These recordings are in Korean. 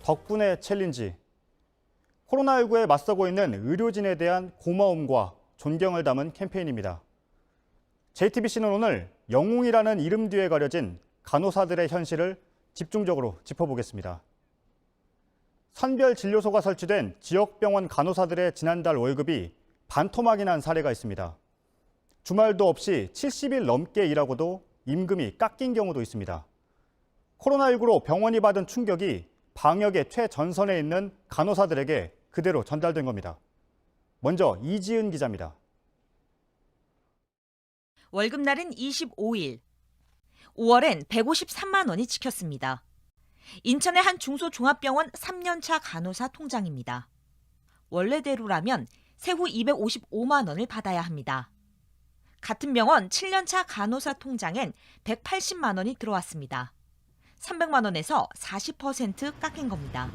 덕분에 챌린지. 코로나19에 맞서고 있는 의료진에 대한 고마움과 존경을 담은 캠페인입니다. JTBC는 오늘 영웅이라는 이름 뒤에 가려진 간호사들의 현실을 집중적으로 짚어보겠습니다. 선별진료소가 설치된 지역병원 간호사들의 지난달 월급이 반토막이 난 사례가 있습니다. 주말도 없이 70일 넘게 일하고도 임금이 깎인 경우도 있습니다. 코로나19로 병원이 받은 충격이 방역의 최전선에 있는 간호사들에게 그대로 전달된 겁니다. 먼저 이지은 기자입니다. 월급날은 25일. 5월엔 153만 원이 찍혔습니다. 인천의 한 중소종합병원 3년차 간호사 통장입니다. 원래대로라면 세후 255만 원을 받아야 합니다. 같은 병원 7년차 간호사 통장엔 180만 원이 들어왔습니다. 300만 원에서 40% 깎인 겁니다.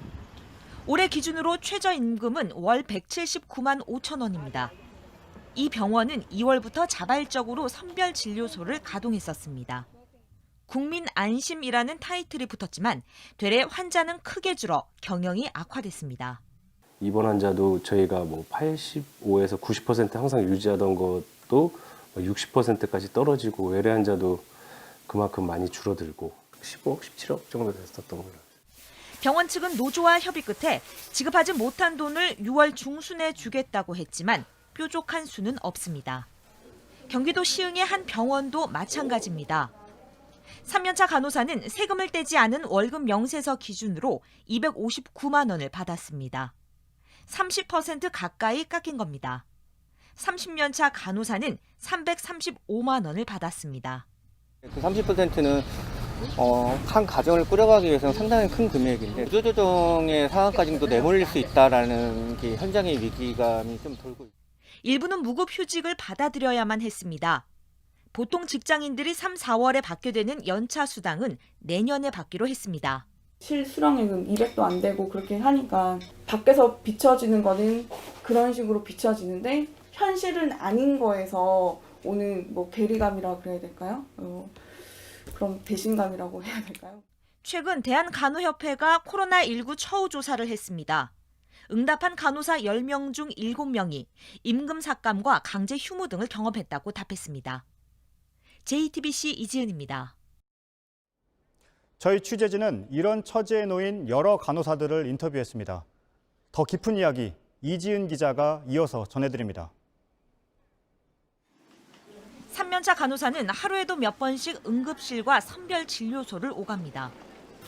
올해 기준으로 최저임금은 월 179만 5천 원입니다. 이 병원은 2월부터 자발적으로 선별진료소를 가동했었습니다. 국민안심이라는 타이틀이 붙었지만 되레 환자는 크게 줄어 경영이 악화됐습니다. 입원 환자도 저희가 85에서 90% 항상 유지하던 것도 60%까지 떨어지고 외래 환자도 그만큼 많이 줄어들고 15억, 17억 정도 됐었던 걸로. 병원 측은 노조와 협의 끝에 지급하지 못한 돈을 6월 중순에 주겠다고 했지만 뾰족한 수는 없습니다. 경기도 시흥의 한 병원도 마찬가지입니다. 3년차 간호사는 세금을 떼지 않은 월급 명세서 기준으로 259만 원을 받았습니다. 30% 가까이 깎인 겁니다. 30년차 간호사는 335만 원을 받았습니다. 그 30%는 한 가정을 꾸려가기 위해서는 상당히 큰 금액인데 구조조정의 상황까지도 내몰릴 수 있다라는 게 현장의 위기감이 좀 돌고 있습니다. 일부는 무급 휴직을 받아들여야만 했습니다. 보통 직장인들이 3, 4월에 받게 되는 연차 수당은 내년에 받기로 했습니다. 실수령액은 200도 안 되고 그렇게 하니까 밖에서 비춰지는 거는 그런 식으로 비춰지는데 현실은 아닌 거에서 오는 괴리감이라고 그래야 될까요? 그럼 배신감이라고 해야 될까요? 최근 대한간호협회가 코로나19 처우 조사를 했습니다. 응답한 간호사 10명 중 7명이 임금 삭감과 강제 휴무 등을 경험했다고 답했습니다. JTBC 이지은입니다. 저희 취재진은 이런 처지에 놓인 여러 간호사들을 인터뷰했습니다. 더 깊은 이야기 이지은 기자가 이어서 전해드립니다. 3년차 간호사는 하루에도 몇 번씩 응급실과 선별진료소를 오갑니다.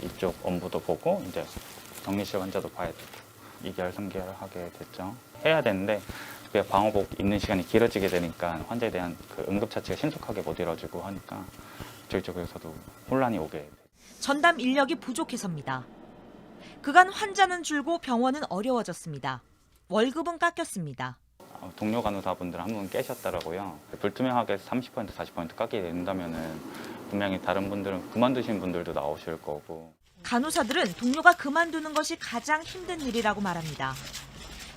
이쪽 업무도 보고 이제 격리실 환자도 봐야 되고 2개월, 3개월 하게 됐죠. 해야 되는데 방호복 입는 시간이 길어지게 되니까 환자에 대한 응급 처치가 신속하게 못 이루어지고 하니까 저희 쪽에서도 혼란이 오게 돼요. 전담 인력이 부족해서입니다. 그간 환자는 줄고 병원은 어려워졌습니다. 월급은 깎였습니다. 동료 간호사분들 한 분 깨셨더라고요. 불투명하게 30%, 40% 깎이게 된다면은 분명히 다른 분들은 그만두신 분들도 나오실 거고. 간호사들은 동료가 그만두는 것이 가장 힘든 일이라고 말합니다.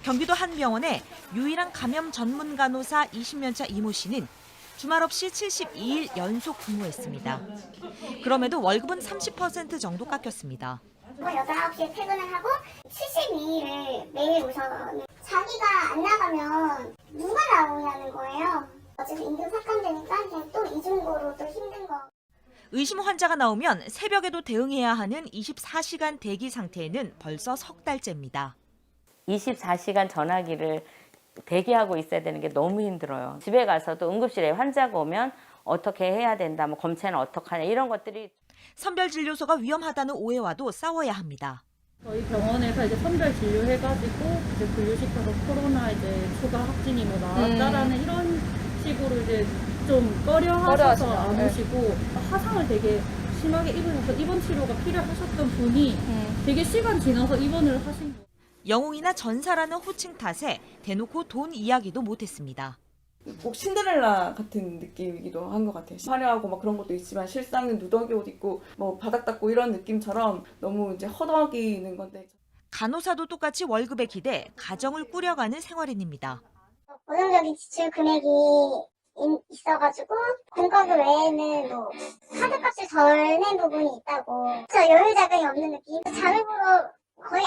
경기도 한 병원의 유일한 감염 전문 간호사 20년차 이모 씨는 주말 없이 72일 연속 근무했습니다. 그럼에도 월급은 30% 정도 깎였습니다. 8, 9시에 퇴근을 하고 72일을 매일 우선 자기가 안 나가면 누가 나오냐는 거예요. 어차피 임금 삭감되니까 이제 또 이중고로 또 힘든 거. 의심 환자가 나오면 새벽에도 대응해야 하는 24시간 대기 상태에는 벌써 석 달째입니다. 24시간 전화기를 대기하고 있어야 되는 게 너무 힘들어요. 집에 가서도 응급실에 환자가 오면 어떻게 해야 된다, 검체는 어떻게 하냐 이런 것들이. 선별진료소가 위험하다는 오해와도 싸워야 합니다. 저희 병원에서 이제 선별 진료해가지고 이제 분류시켜서 코로나 추가 확진이 나왔다라는 이런 식으로 이제 좀 꺼려하셔서 안 오시고 화상을 되게 심하게 입으셔서 입원 치료가 필요하셨던 분이 되게 시간 지나서 입원을 하신 거예요. 영웅이나 전사라는 호칭 탓에 대놓고 돈 이야기도 못했습니다. 꼭 신데렐라 같은 느낌이기도 한 것 같아요. 화려하고 그런 것도 있지만 실상은 누더기 옷 입고 바닥 닦고 이런 느낌처럼 너무 이제 허덕이는 건데. 간호사도 똑같이 월급에 기대 가정을 꾸려가는 생활인입니다. 고정적인 지출 금액이 있어가지고 공과금 외에는 카드값을 덜 낸 부분이 있다고. 저 여유 자금이 없는 느낌. 잠을 보러 거의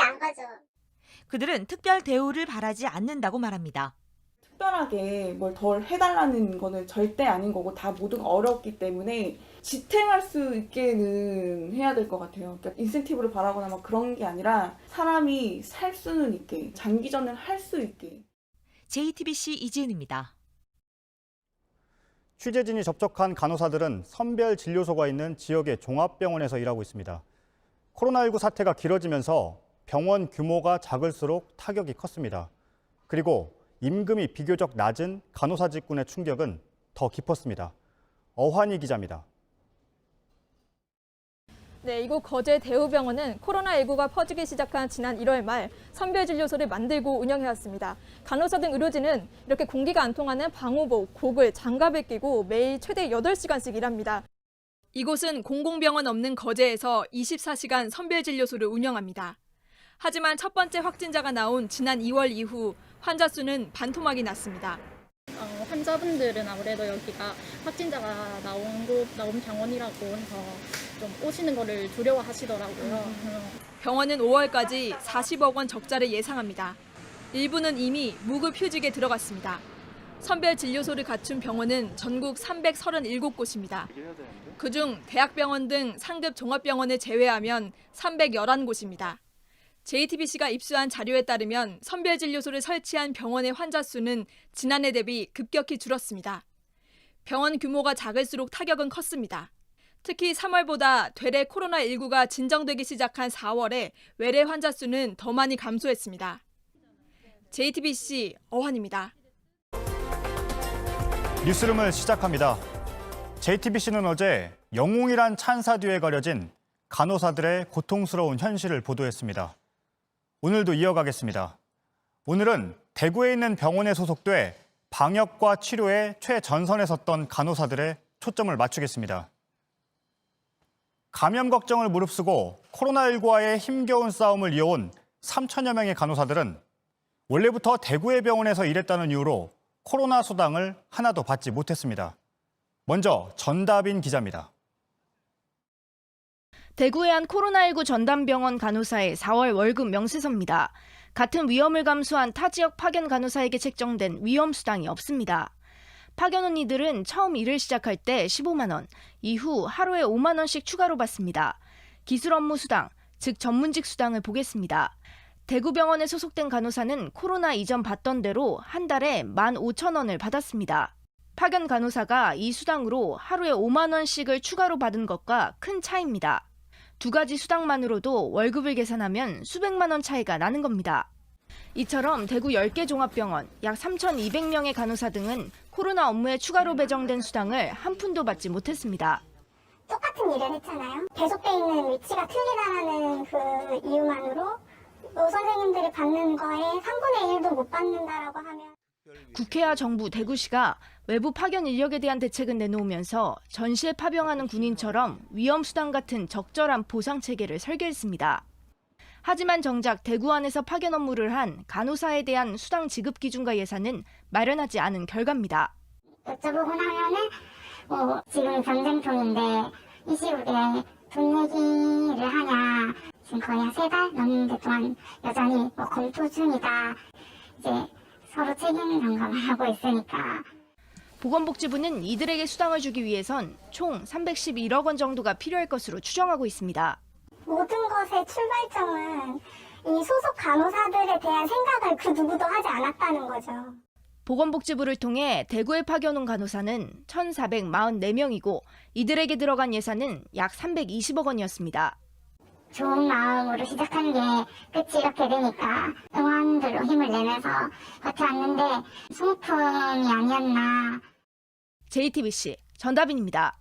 그들은 특별 대우를 바라지 않는다고 말합니다. 특별하게 뭘 덜 해달라는 거는 절대 아닌 거고 다 모두가 어렵기 때문에 지탱할 수 있게는 해야 될 것 같아요. 그러니까 인센티브를 바라거나 막 그런 게 아니라 사람이 살 수는 있게, 장기전을 할 수 있게. JTBC 이지은입니다. 취재진이 접촉한 간호사들은 선별 진료소가 있는 지역의 종합병원에서 일하고 있습니다. 코로나19 사태가 길어지면서 병원 규모가 작을수록 타격이 컸습니다. 그리고 임금이 비교적 낮은 간호사 직군의 충격은 더 깊었습니다. 어환희 기자입니다. 네, 이곳 거제 대우병원은 코로나19가 퍼지기 시작한 지난 1월 말 선별진료소를 만들고 운영해왔습니다. 간호사 등 의료진은 이렇게 공기가 안 통하는 방호복, 고글, 장갑을 끼고 매일 최대 8시간씩 일합니다. 이곳은 공공병원 없는 거제에서 24시간 선별진료소를 운영합니다. 하지만 첫 번째 확진자가 나온 지난 2월 이후 환자 수는 반토막이 났습니다. 환자분들은 아무래도 여기가 확진자가 나온 병원이라고 해서 좀 오시는 거를 두려워하시더라고요. 병원은 5월까지 40억 원 적자를 예상합니다. 일부는 이미 무급휴직에 들어갔습니다. 선별 진료소를 갖춘 병원은 전국 337곳입니다. 그중 대학병원 등 상급 종합병원을 제외하면 311곳입니다. JTBC가 입수한 자료에 따르면 선별진료소를 설치한 병원의 환자 수는 지난해 대비 급격히 줄었습니다. 병원 규모가 작을수록 타격은 컸습니다. 특히 3월보다 되레 코로나19가 진정되기 시작한 4월에 외래 환자 수는 더 많이 감소했습니다. JTBC 어환입니다. 뉴스룸을 시작합니다. JTBC는 어제 영웅이란 찬사 뒤에 가려진 간호사들의 고통스러운 현실을 보도했습니다. 오늘도 이어가겠습니다. 오늘은 대구에 있는 병원에 소속돼 방역과 치료의 최전선에 섰던 간호사들의 초점을 맞추겠습니다. 감염 걱정을 무릅쓰고 코로나19와의 힘겨운 싸움을 이어온 3천여 명의 간호사들은 원래부터 대구의 병원에서 일했다는 이유로 코로나 수당을 하나도 받지 못했습니다. 먼저 전다빈 기자입니다. 대구의 한 코로나19 전담병원 간호사의 4월 월급 명세서입니다. 같은 위험을 감수한 타 지역 파견 간호사에게 책정된 위험 수당이 없습니다. 파견 언니들은 처음 일을 시작할 때 15만 원, 이후 하루에 5만 원씩 추가로 받습니다. 기술 업무 수당, 즉 전문직 수당을 보겠습니다. 대구병원에 소속된 간호사는 코로나 이전 받던 대로 한 달에 15,000원을 받았습니다. 파견 간호사가 이 수당으로 하루에 5만 원씩을 추가로 받은 것과 큰 차이입니다. 두 가지 수당만으로도 월급을 계산하면 수백만 원 차이가 나는 겁니다. 이처럼 대구 10개 종합병원, 약 3,200명의 간호사 등은 코로나 업무에 추가로 배정된 수당을 한 푼도 받지 못했습니다. 똑같은 일을 했잖아요. 배속돼 있는 위치가 틀리다라는 그 이유만으로 선생님들이 받는 거에 3분의 1도 못 받는다라고 하면 국회와 정부, 대구시가 외부 파견 인력에 대한 대책을 내놓으면서 전시에 파병하는 군인처럼 위험수당 같은 적절한 보상 체계를 설계했습니다. 하지만 정작 대구 안에서 파견 업무를 한 간호사에 대한 수당 지급 기준과 예산은 마련하지 않은 결과입니다. 여쭤보고 나면은 지금 전쟁통인데 이 시국에 돈 얘기를 하냐. 지금 거의 한 3달 넘는 동안 여전히 검토 중이다. 이제 서로 책임 전가만 하고 있으니까. 보건복지부는 이들에게 수당을 주기 위해선 총 311억 원 정도가 필요할 것으로 추정하고 있습니다. 모든 것의 출발점은 이 소속 간호사들에 대한 생각을 그 누구도 하지 않았다는 거죠. 보건복지부를 통해 대구에 파견 온 간호사는 1,444명이고 이들에게 들어간 예산은 약 320억 원이었습니다. 좋은 마음으로 시작한 게 끝이 이렇게 되니까 응원들로 힘을 내면서 버텨왔는데 소모품이 아니었나. JTBC 전다빈입니다.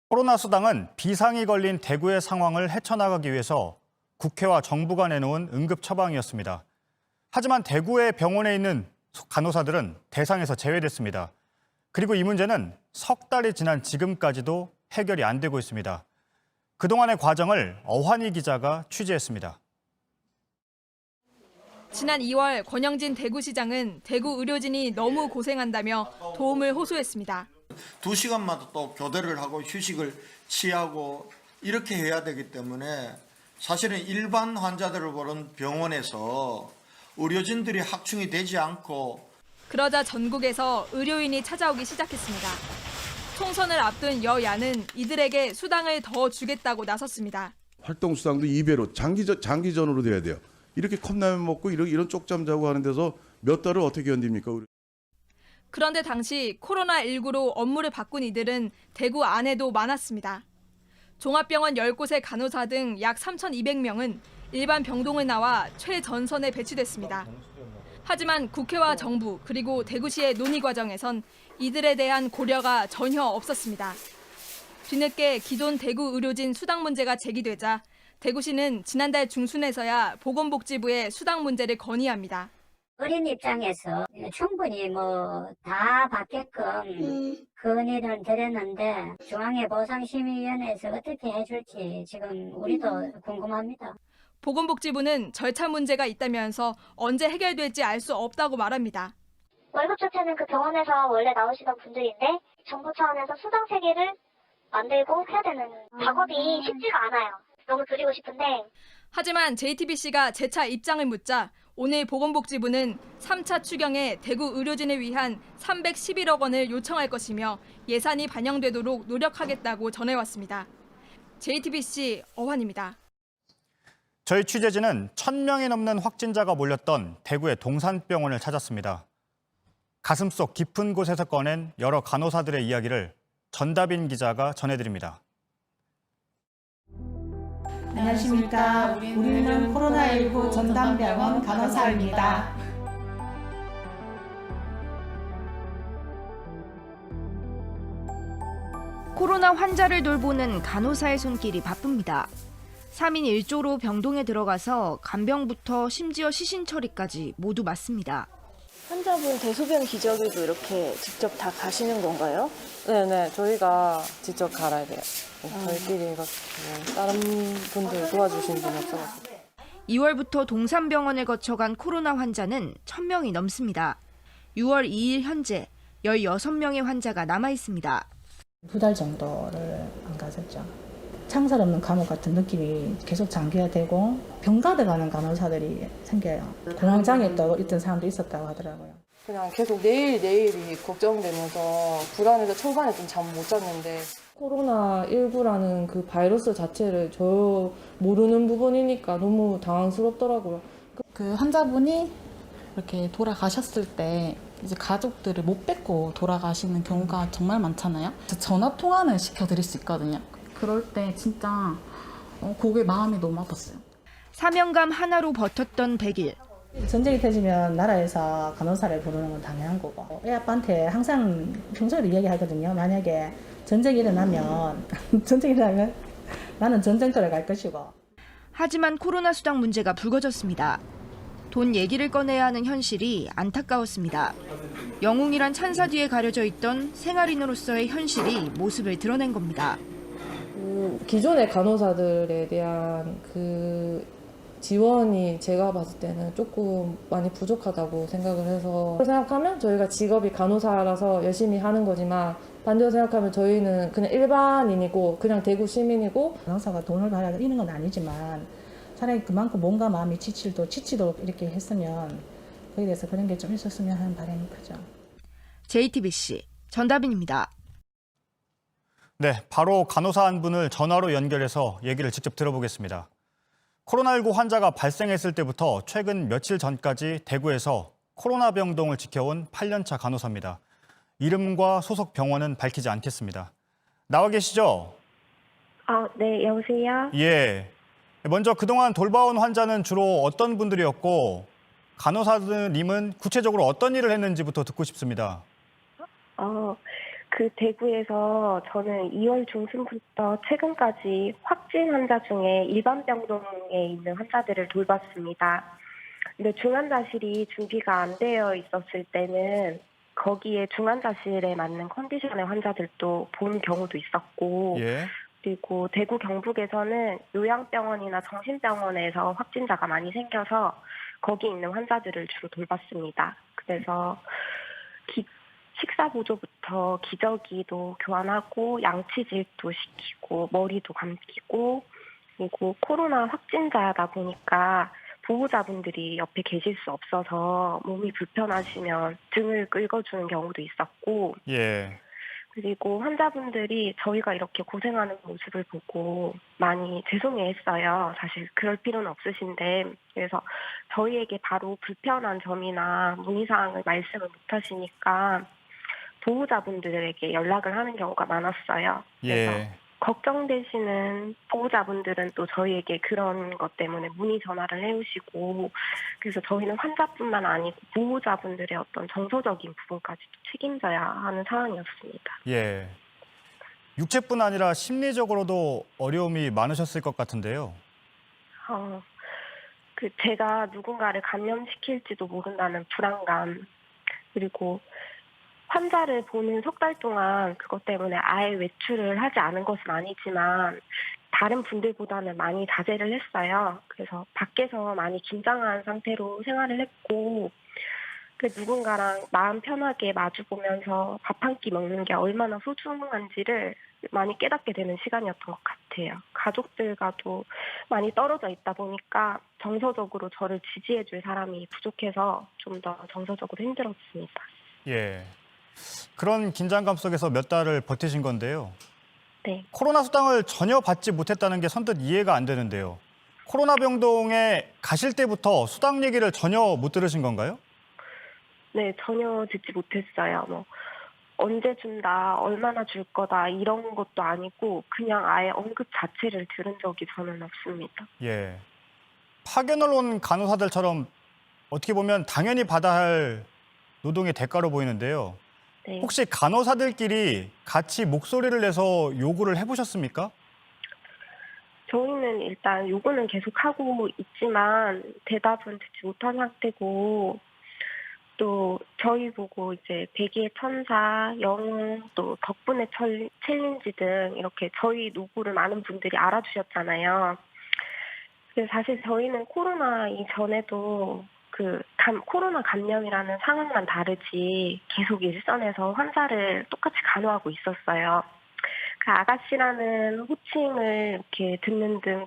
코로나 수당은 비상이 걸린 대구의 상황을 헤쳐나가기 위해서 국회와 정부가 내놓은 응급 처방이었습니다. 하지만 대구의 병원에 있는 간호사들은 대상에서 제외됐습니다. 그리고 이 문제는 석 달이 지난 지금까지도 해결이 안 되고 있습니다. 그동안의 과정을 어환희 기자가 취재했습니다. 지난 2월 권영진 대구시장은 대구 의료진이 너무 고생한다며 도움을 호소했습니다. 2시간마다 또 교대를 하고 휴식을 취하고 이렇게 해야 되기 때문에 사실은 일반 환자들을 보는 병원에서 의료진들이 확충이 되지 않고 그러자 전국에서 의료인이 찾아오기 시작했습니다. 총선을 앞둔 여야는 이들에게 수당을 더 주겠다고 나섰습니다. 활동 수당도 2배로 장기전으로 돼야 돼요. 이렇게 컵라면 먹고 이런 쪽잠 자고 하는 데서 몇 달을 어떻게 견딥니까? 그런데 당시 코로나19로 업무를 바꾼 이들은 대구 안에도 많았습니다. 종합병원 10곳의 간호사 등 약 3,200명은 일반 병동을 나와 최전선에 배치됐습니다. 하지만 국회와 정부 그리고 대구시의 논의 과정에선 이들에 대한 고려가 전혀 없었습니다. 뒤늦게 기존 대구 의료진 수당 문제가 제기되자 대구시는 지난달 중순에서야 보건복지부에 수당 문제를 건의합니다. 어린 입장에서 충분히 다 받게끔 건의를 드렸는데 중앙의보상심의위원회에서 어떻게 해줄지 지금 우리도 궁금합니다. 보건복지부는 절차 문제가 있다면서 언제 해결될지 알 수 없다고 말합니다. 월급 자체는 그 병원에서 원래 나오시던 분들인데 정부 차원에서 수당 체계를 만들고 해야 되는 작업이 쉽지가 않아요. 너무 드리고 싶은데. 하지만 JTBC가 재차 입장을 묻자 오늘 보건복지부는 3차 추경에 대구 의료진을 위한 311억 원을 요청할 것이며 예산이 반영되도록 노력하겠다고 전해왔습니다. JTBC 어환입니다. 저희 취재진은 1,000명이 넘는 확진자가 몰렸던 대구의 동산병원을 찾았습니다. 가슴속 깊은 곳에서 꺼낸 여러 간호사들의 이야기를 전다빈 기자가 전해드립니다. 안녕하십니까. 우리는 코로나19 전담병원 간호사입니다. 코로나 환자를 돌보는 간호사의 손길이 바쁩니다. 3인 1조로 병동에 들어가서 간병부터 심지어 시신 처리까지 모두 맡습니다. 환자분 대소변 기저귀도 이렇게 직접 다 가시는 건가요? 네네, 저희가 직접 갈아야 돼요. 저희끼리 해가지고 다른 분들 도와주시는 분이 없어가지고. 2월부터 동산병원을 거쳐간 코로나 환자는 1,000명이 넘습니다. 6월 2일 현재 16명의 환자가 남아 있습니다. 2달 정도를 안 가졌죠. 창살 없는 감옥 같은 느낌이 계속 장기화되고 병가돼가는 간호사들이 생겨요. 공황장애 있던 사람도 있었다고 하더라고요. 그냥 계속 내일이 걱정되면서 불안해서 초반에 좀 잠 못 잤는데 코로나19라는 그 바이러스 자체를 저 모르는 부분이니까 너무 당황스럽더라고요. 그 환자분이 이렇게 돌아가셨을 때 이제 가족들을 못 뵙고 돌아가시는 경우가 정말 많잖아요. 전화 통화는 시켜드릴 수 있거든요. 그럴 때 진짜 그게 마음이 너무 아팠어요. 사명감 하나로 버텼던 100일. 전쟁이 터지면 나라에서 간호사를 부르는 건 당연한 거고 애 아빠한테 항상 평소에도 이야기하거든요. 만약에 전쟁이 일어나면 나는 전쟁터를 갈 것이고. 하지만 코로나 수당 문제가 불거졌습니다. 돈 얘기를 꺼내야 하는 현실이 안타까웠습니다. 영웅이란 찬사 뒤에 가려져 있던 생활인으로서의 현실이 모습을 드러낸 겁니다. 기존의 간호사들에 대한 그 지원이 제가 봤을 때는 조금 많이 부족하다고 생각을 해서 생각하면 저희가 직업이 간호사라서 열심히 하는 거지만 반대로 생각하면 저희는 그냥 일반인이고 그냥 대구 시민이고 간호사가 돈을 받아야 이런 건 아니지만 차라리 그만큼 몸과 마음이 지치도록 이렇게 했으면 거기에 대해서 그런 게 좀 있었으면 하는 바람이 크죠. JTBC 전다빈입니다. 네, 바로 간호사 한 분을 전화로 연결해서 얘기를 직접 들어보겠습니다. 코로나19 환자가 발생했을 때부터 최근 며칠 전까지 대구에서 코로나 병동을 지켜온 8년차 간호사입니다. 이름과 소속 병원은 밝히지 않겠습니다. 나와 계시죠? 네, 여보세요? 예. 먼저 그동안 돌봐온 환자는 주로 어떤 분들이었고 간호사님은 구체적으로 어떤 일을 했는지부터 듣고 싶습니다. 그 대구에서 저는 2월 중순부터 최근까지 확진 환자 중에 일반 병동에 있는 환자들을 돌봤습니다. 근데 중환자실이 준비가 안 되어 있었을 때는 거기에 중환자실에 맞는 컨디션의 환자들도 본 경우도 있었고 예. 그리고 대구 경북에서는 요양병원이나 정신병원에서 확진자가 많이 생겨서 거기 있는 환자들을 주로 돌봤습니다. 그래서 식사 보조부터 기저귀도 교환하고 양치질도 시키고 머리도 감기고 그리고 코로나 확진자다 보니까 보호자분들이 옆에 계실 수 없어서 몸이 불편하시면 등을 긁어주는 경우도 있었고, 예. 그리고 환자분들이 저희가 이렇게 고생하는 모습을 보고 많이 죄송해했어요. 사실 그럴 필요는 없으신데, 그래서 저희에게 바로 불편한 점이나 문의사항을 말씀을 못하시니까 보호자분들에게 연락을 하는 경우가 많았어요. 그래서 예. 걱정되시는 보호자분들은 또 저희에게 그런 것 때문에 문의 전화를 해오시고, 그래서 저희는 환자뿐만 아니고 보호자분들의 어떤 정서적인 부분까지도 책임져야 하는 상황이었습니다. 예. 육체뿐 아니라 심리적으로도 어려움이 많으셨을 것 같은데요. 제가 누군가를 감염시킬지도 모른다는 불안감, 그리고 환자를 보는 석 달 동안 그것 때문에 아예 외출을 하지 않은 것은 아니지만 다른 분들보다는 많이 자제를 했어요. 그래서 밖에서 많이 긴장한 상태로 생활을 했고, 누군가랑 마음 편하게 마주보면서 밥 한 끼 먹는 게 얼마나 소중한지를 많이 깨닫게 되는 시간이었던 것 같아요. 가족들과도 많이 떨어져 있다 보니까 정서적으로 저를 지지해줄 사람이 부족해서 좀 더 정서적으로 힘들었습니다. 예. 그런 긴장감 속에서 몇 달을 버티신 건데요. 네. 코로나 수당을 전혀 받지 못했다는 게 선뜻 이해가 안 되는데요. 코로나 병동에 가실 때부터 수당 얘기를 전혀 못 들으신 건가요? 네, 전혀 듣지 못했어요. 언제 준다, 얼마나 줄 거다 이런 것도 아니고 그냥 아예 언급 자체를 들은 적이 저는 없습니다. 예. 파견을 온 간호사들처럼 어떻게 보면 당연히 받아야 할 노동의 대가로 보이는데요. 네. 혹시 간호사들끼리 같이 목소리를 내서 요구를 해보셨습니까? 저희는 일단 요구는 계속 하고 있지만 대답은 듣지 못한 상태고, 또 저희 보고 이제 백의의 천사, 영웅, 또 덕분에 챌린지 등 이렇게 저희 노고를 많은 분들이 알아주셨잖아요. 그래서 사실 저희는 코로나 이전에도 코로나 감염이라는 상황만 다르지 계속 일선에서 환자를 똑같이 간호하고 있었어요. 아가씨라는 호칭을 이렇게 듣는 등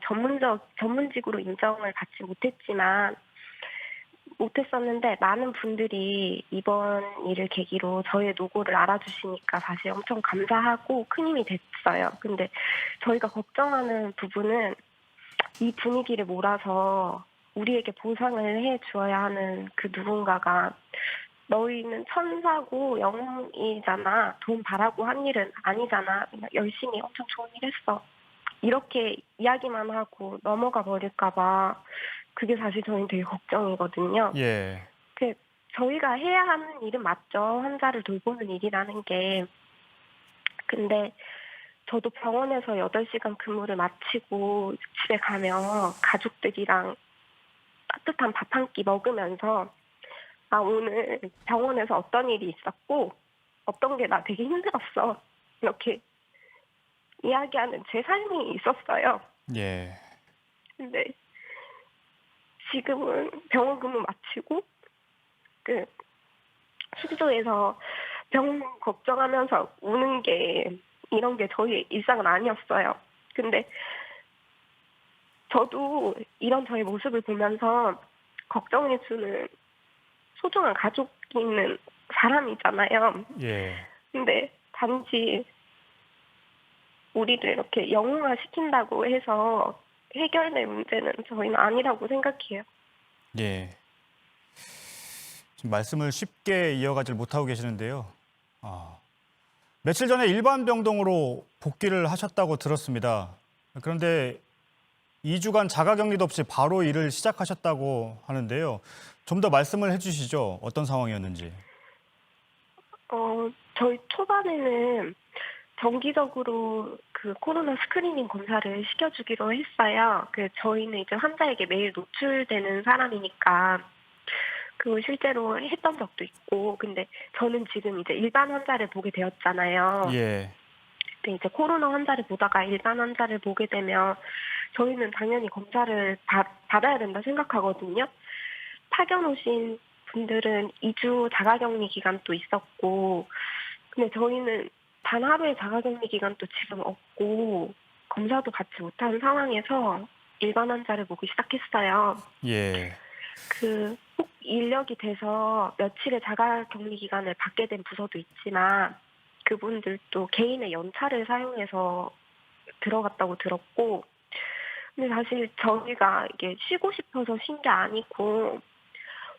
전문직으로 인정을 받지 못했었는데 많은 분들이 이번 일을 계기로 저의 노고를 알아주시니까 사실 엄청 감사하고 큰 힘이 됐어요. 근데 저희가 걱정하는 부분은 이 분위기를 몰아서 우리에게 보상을 해 주어야 하는 그 누군가가 너희는 천사고 영웅이잖아. 돈 바라고 한 일은 아니잖아. 그냥 열심히 엄청 좋은 일 했어. 이렇게 이야기만 하고 넘어가 버릴까 봐 그게 사실 저희는 되게 걱정이거든요. 예. 저희가 해야 하는 일은 맞죠. 환자를 돌보는 일이라는 게. 근데 저도 병원에서 8시간 근무를 마치고 집에 가면 가족들이랑 따뜻한 밥 한 끼 먹으면서 오늘 병원에서 어떤 일이 있었고 어떤 게 나 되게 힘들었어. 이렇게 이야기하는 제 삶이 있었어요. 예. 근데 지금은 병원 근무 마치고 숙소에서 병원 걱정하면서 우는 게 이런 게 저희의 일상은 아니었어요. 근데 저도 이런 저의 모습을 보면서 걱정해주는 소중한 가족이 있는 사람이잖아요. 예. 근데 단지 우리를 이렇게 영웅화시킨다고 해서 해결될 문제는 저희는 아니라고 생각해요. 예. 지금 말씀을 쉽게 이어가질 못하고 계시는데요. 며칠 전에 일반 병동으로 복귀를 하셨다고 들었습니다. 그런데 2주간 자가격리도 없이 바로 일을 시작하셨다고 하는데요. 좀 더 말씀을 해주시죠. 어떤 상황이었는지. 저희 초반에는 정기적으로 코로나 스크리닝 검사를 시켜주기로 했어요. 저희는 이제 환자에게 매일 노출되는 사람이니까 실제로 했던 적도 있고, 근데 저는 지금 이제 일반 환자를 보게 되었잖아요. 예. 근데 이제 코로나 환자를 보다가 일반 환자를 보게 되면 저희는 당연히 검사를 받아야 된다 생각하거든요. 파견 오신 분들은 2주 자가격리 기간도 있었고, 근데 저희는 단 하루의 자가격리 기간도 지금 없고 검사도 받지 못한 상황에서 일반 환자를 보기 시작했어요. 예. 꼭 인력이 돼서 며칠의 자가격리 기간을 받게 된 부서도 있지만 그분들도 개인의 연차를 사용해서 들어갔다고 들었고, 근데 사실 저희가 이게 쉬고 싶어서 쉰 게 아니고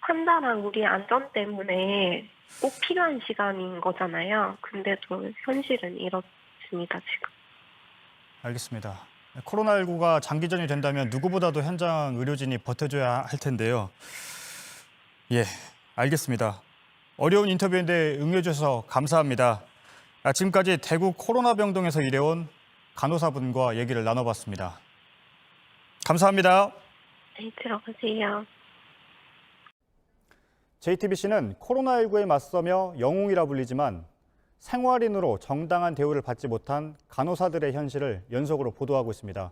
환자랑 우리 안전 때문에 꼭 필요한 시간인 거잖아요. 근데도 현실은 이렇습니다, 지금. 알겠습니다. 코로나19가 장기전이 된다면 누구보다도 현장 의료진이 버텨줘야 할 텐데요. 예, 알겠습니다. 어려운 인터뷰인데 응해주셔서 감사합니다. 지금까지 대구 코로나병동에서 일해온 간호사분과 얘기를 나눠봤습니다. 감사합니다. 네, 들어가세요. JTBC는 코로나19에 맞서며 영웅이라 불리지만 생활인으로 정당한 대우를 받지 못한 간호사들의 현실을 연속으로 보도하고 있습니다.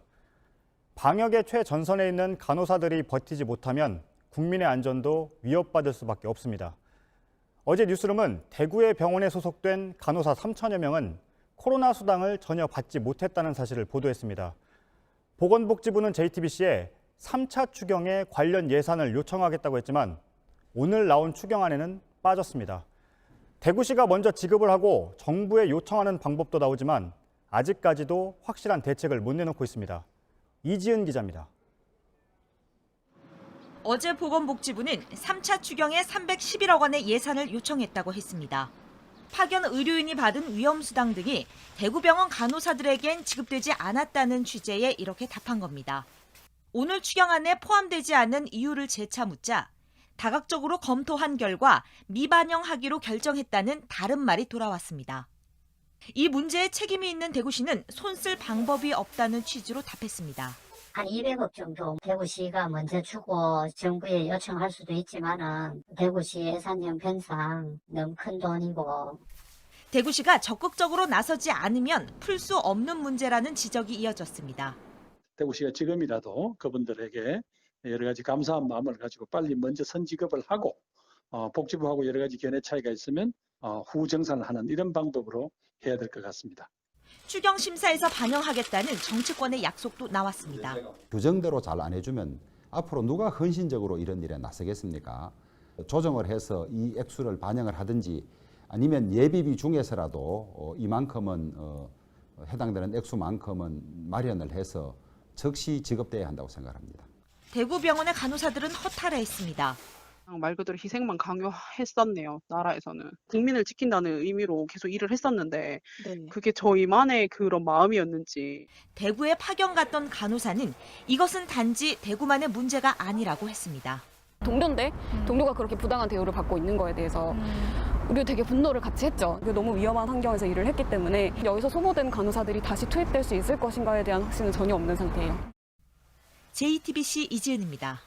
방역의 최전선에 있는 간호사들이 버티지 못하면 국민의 안전도 위협받을 수밖에 없습니다. 어제 뉴스룸은 대구의 병원에 소속된 간호사 3천여 명은 코로나 수당을 전혀 받지 못했다는 사실을 보도했습니다. 보건복지부는 JTBC에 3차 추경에 관련 예산을 요청하겠다고 했지만 오늘 나온 추경안에는 빠졌습니다. 대구시가 먼저 지급을 하고 정부에 요청하는 방법도 나오지만 아직까지도 확실한 대책을 못 내놓고 있습니다. 이지은 기자입니다. 어제 보건복지부는 3차 추경에 311억 원의 예산을 요청했다고 했습니다. 파견 의료인이 받은 위험수당 등이 대구병원 간호사들에겐 지급되지 않았다는 취재에 이렇게 답한 겁니다. 오늘 추경안에 포함되지 않은 이유를 재차 묻자 다각적으로 검토한 결과 미반영하기로 결정했다는 다른 말이 돌아왔습니다. 이 문제에 책임이 있는 대구시는 손쓸 방법이 없다는 취지로 답했습니다. 한 200억 정도 대구시가 먼저 주고 정부에 요청할 수도 있지만은 대구시 예산 형편상 너무 큰 돈이고. 대구시가 적극적으로 나서지 않으면 풀 수 없는 문제라는 지적이 이어졌습니다. 대구시가 지금이라도 그분들에게 여러 가지 감사한 마음을 가지고 빨리 먼저 선지급을 하고 복지부하고 여러 가지 견해 차이가 있으면 후 정산을 하는 이런 방법으로 해야 될 것 같습니다. 추경 심사에서 반영하겠다는 정치권의 약속도 나왔습니다. 규정대로 잘 안 해주면 앞으로 누가 헌신적으로 이런 일에 나서겠습니까? 조정을 해서 이 액수를 반영을 하든지 아니면 예비비 중에서라도 이만큼은 해당되는 액수만큼은 마련을 해서 즉시 지급돼야 한다고 생각합니다. 대구병원의 간호사들은 허탈해했습니다. 말 그대로 희생만 강요했었네요. 나라에서는. 국민을 지킨다는 의미로 계속 일을 했었는데 그게 저희만의 그런 마음이었는지. 대구에 파견 갔던 간호사는 이것은 단지 대구만의 문제가 아니라고 했습니다. 동료인데 동료가 그렇게 부당한 대우를 받고 있는 거에 대해서 우리도 되게 분노를 같이 했죠. 너무 위험한 환경에서 일을 했기 때문에 여기서 소모된 간호사들이 다시 투입될 수 있을 것인가에 대한 확신은 전혀 없는 상태예요. JTBC 이지은입니다.